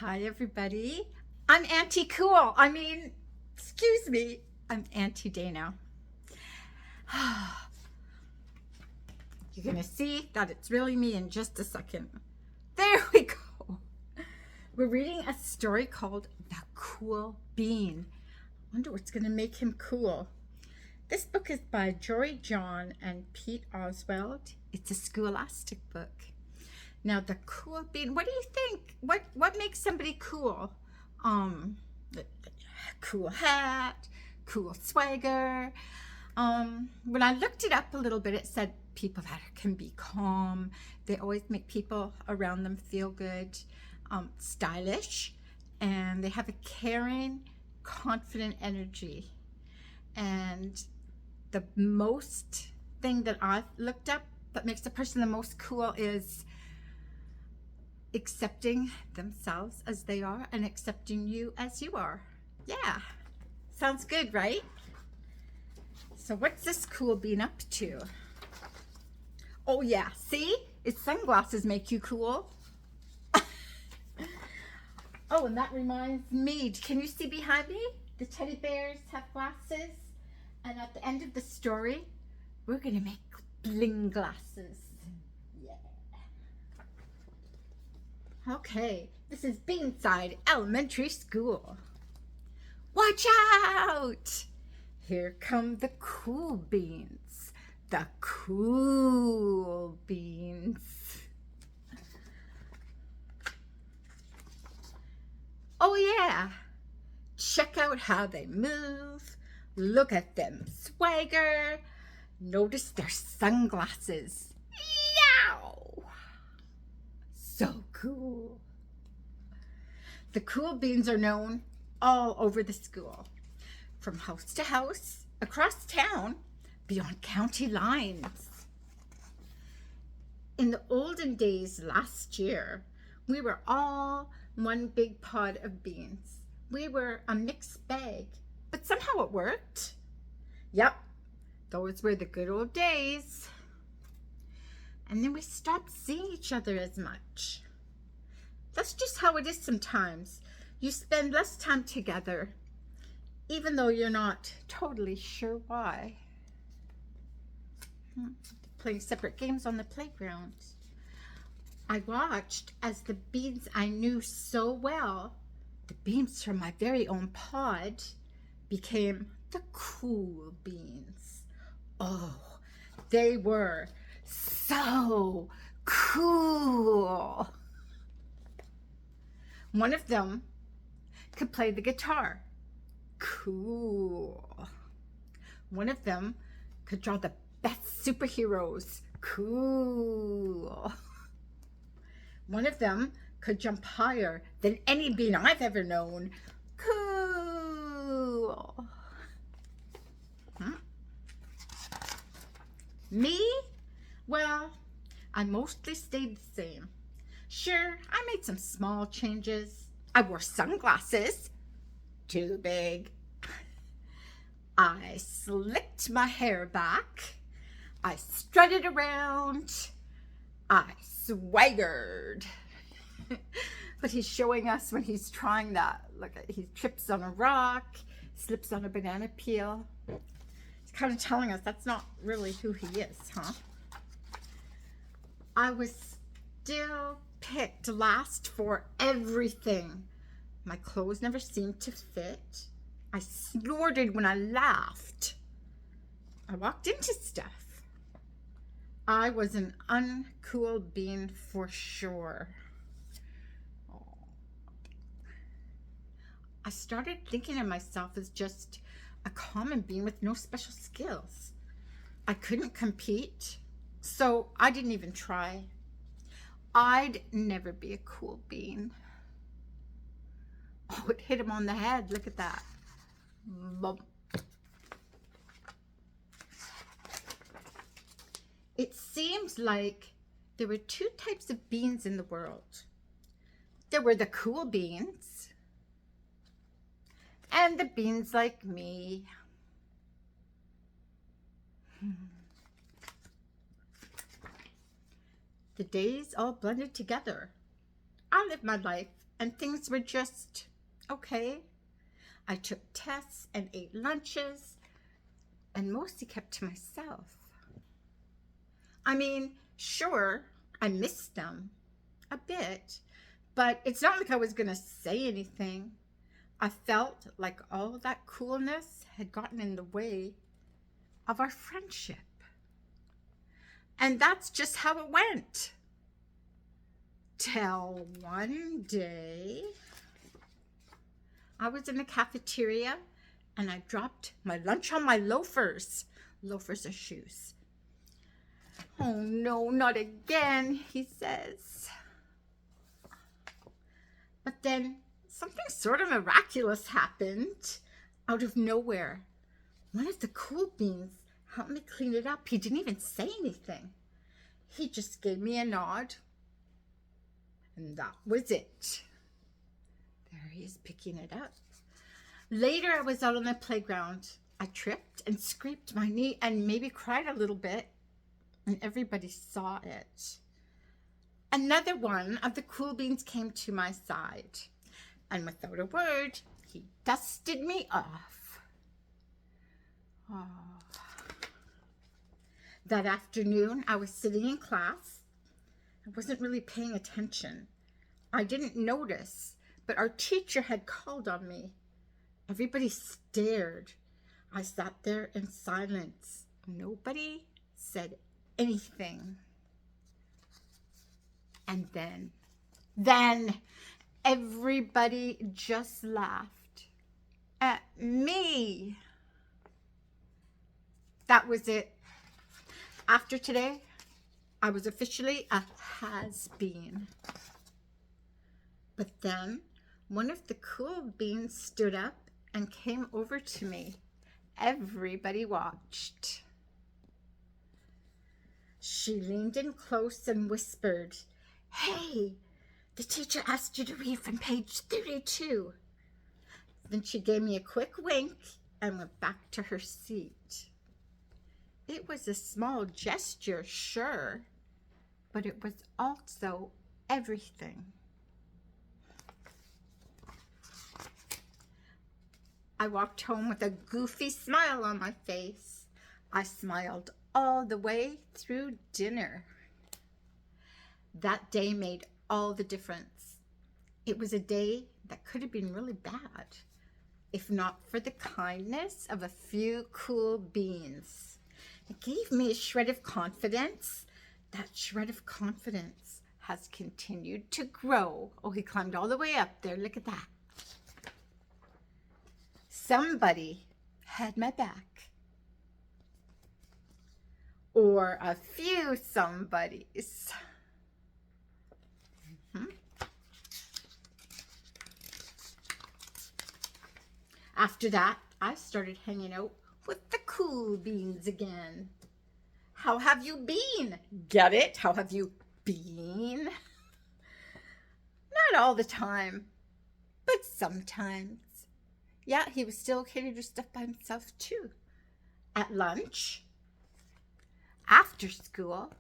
Hi, everybody. I'm Auntie Cool. Excuse me, I'm Auntie Dana. You're going to see that it's really me in just a second. There we go. We're reading a story called The Cool Bean. I wonder what's going to make him cool. This book is by Jory John and Pete Oswald. It's a scholastic book. Now, the cool bean, what do you think? What makes somebody cool? Cool hat, cool swagger. When I looked it up a little bit, it said people that can be calm. They always make people around them feel good, stylish, and they have a caring, confident energy. And the most thing that I've looked up that makes a person the most cool is accepting themselves as they are and accepting you as you are. Yeah, sounds good, right? So what's this cool bean up to? Oh yeah, see? Its sunglasses make you cool. Oh, and that reminds me, can you see behind me? The teddy bears have glasses. And at the end of the story, we're gonna make bling glasses. Okay, this is Beanside Elementary School. Watch out! Here come the cool beans. The cool beans. Oh yeah, check out how they move. Look at them swagger. Notice their sunglasses. Yow! So cool. The cool beans are known all over the school, from house to house, across town, beyond county lines. In the olden days last year, we were all one big pod of beans. We were a mixed bag, but somehow it worked. Yep, those were the good old days. And then we stopped seeing each other as much. That's just how it is sometimes. You spend less time together, even though you're not totally sure why. Playing separate games on the playground. I watched as the beans I knew so well, the beans from my very own pod, became the cool beans. Oh, they were so cool. One of them could play the guitar. Cool. One of them could draw the best superheroes. Cool. One of them could jump higher than any bean I've ever known. Cool. Me? Well, I mostly stayed the same. Sure, I made some small changes. I wore sunglasses. Too big. I slicked my hair back. I strutted around. I swaggered. But he's showing us when he's trying that. Look, he trips on a rock, slips on a banana peel. He's kind of telling us that's not really who he is, huh? I was still picked last for everything. My clothes never seemed to fit. I snorted when I laughed. I walked into stuff. I was an uncool bean for sure. I started thinking of myself as just a common bean with no special skills. I couldn't compete, so I didn't even try. I'd never be a cool bean. Oh, it hit him on the head. Look at that. Bump. It seems like there were two types of beans in the world. There were the cool beans and the beans like me. The days all blended together. I lived my life and things were just okay. I took tests and ate lunches and mostly kept to myself. I mean, sure, I missed them a bit, but it's not like I was going to say anything. I felt like all that coolness had gotten in the way of our friendship. And that's just how it went. Till one day, I was in the cafeteria and I dropped my lunch on my loafers. Loafers are shoes. Oh no, not again, he says. But then something sort of miraculous happened out of nowhere. One of the cool beans helped me clean it up. He didn't even say anything. He just gave me a nod. And that was it. There he is picking it up. Later, I was out on the playground. I tripped and scraped my knee and maybe cried a little bit. And everybody saw it. Another one of the cool beans came to my side. And without a word, he dusted me off. Oh. That afternoon, I was sitting in class. I wasn't really paying attention. I didn't notice, but our teacher had called on me. Everybody stared. I sat there in silence. Nobody said anything. And then everybody just laughed at me. That was it. After today, I was officially a has-been. But then one of the cool beans stood up and came over to me. Everybody watched. She leaned in close and whispered, "Hey, the teacher asked you to read from page 32. Then she gave me a quick wink and went back to her seat. It was a small gesture, sure, but it was also everything. I walked home with a goofy smile on my face. I smiled all the way through dinner. That day made all the difference. It was a day that could have been really bad, if not for the kindness of a few cool beans. It gave me a shred of confidence. That shred of confidence has continued to grow. Oh, he climbed all the way up there. Look at that. Somebody had my back. Or a few somebodies. After that, I started hanging out with the cool beans again. How have you been? Get it? How have you been? Not all the time, but sometimes. Yeah, he was still okay to do stuff by himself too. At lunch, after school,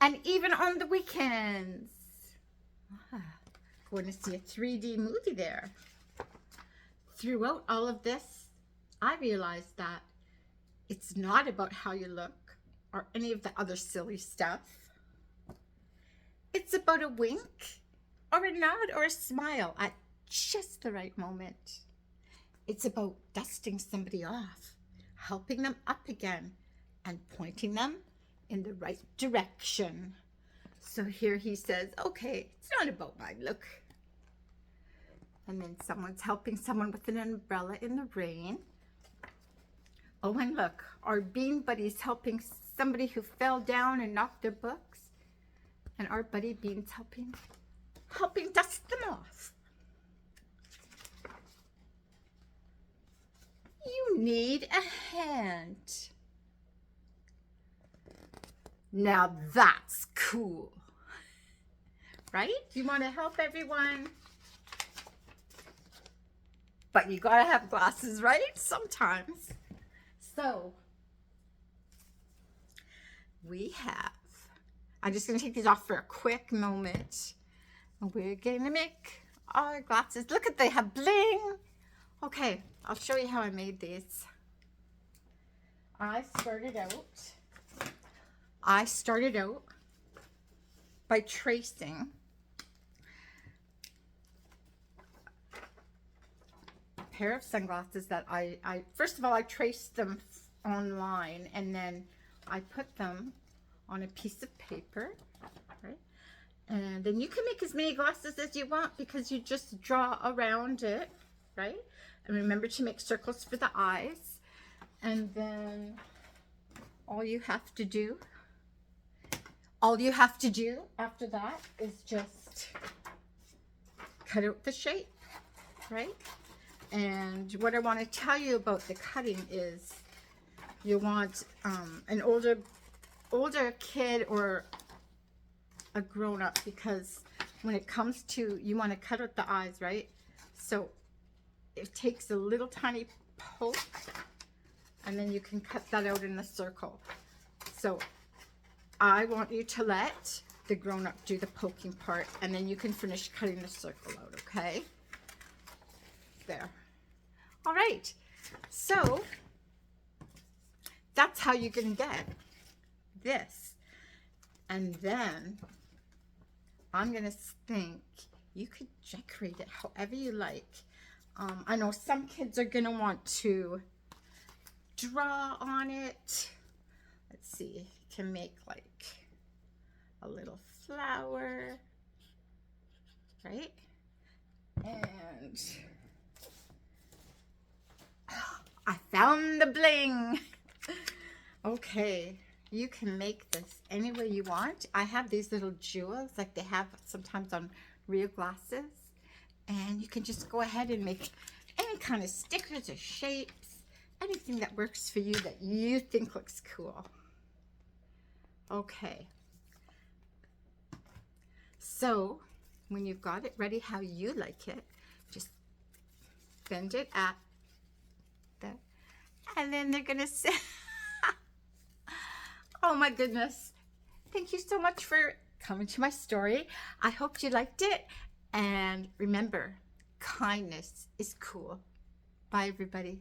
and even on the weekends. Going to see a 3D movie there. Throughout all of this, I realized that it's not about how you look or any of the other silly stuff. It's about a wink or a nod or a smile at just the right moment. It's about dusting somebody off, helping them up again, and pointing them in the right direction. So here he says, okay, it's not about my look. And then someone's helping someone with an umbrella in the rain. Oh, and look, our bean buddy's helping somebody who fell down and knocked their books. And our buddy bean's helping dust them off. You need a hand. Now that's cool. Right? You want to help everyone? But you gotta have glasses, right? Sometimes. So, I'm just gonna take these off for a quick moment. We're gonna make our glasses. Look at, they have bling. Okay, I'll show you how I made these. I started out by tracing a pair of sunglasses that I first of all, I traced them online, and then I put them on a piece of paper, right? And then you can make as many glasses as you want, because you just draw around it, right? And remember to make circles for the eyes. And then all you have to do after that is just cut out the shape, right? And what I want to tell you about the cutting is you want an older kid or a grown-up, because when it comes to, you want to cut out the eyes, right? So it takes a little tiny poke, and then you can cut that out in a circle. So I want you to let the grown-up do the poking part, and then you can finish cutting the circle out, okay? There. All right, so that's how you're gonna get this. And then I'm gonna think you could decorate it however you like. I know some kids are gonna want to draw on it. Let's see, you can make like a little flower, right? And I found the bling. Okay, you can make this any way you want. I have these little jewels like they have sometimes on real glasses, and you can just go ahead and make any kind of stickers or shapes, anything that works for you that you think looks cool. Okay, so when you've got it ready how you like it, just bend it at the, and then they're gonna say, oh my goodness, thank you so much for coming to my story. I hope you liked it, and remember, kindness is cool. Bye everybody.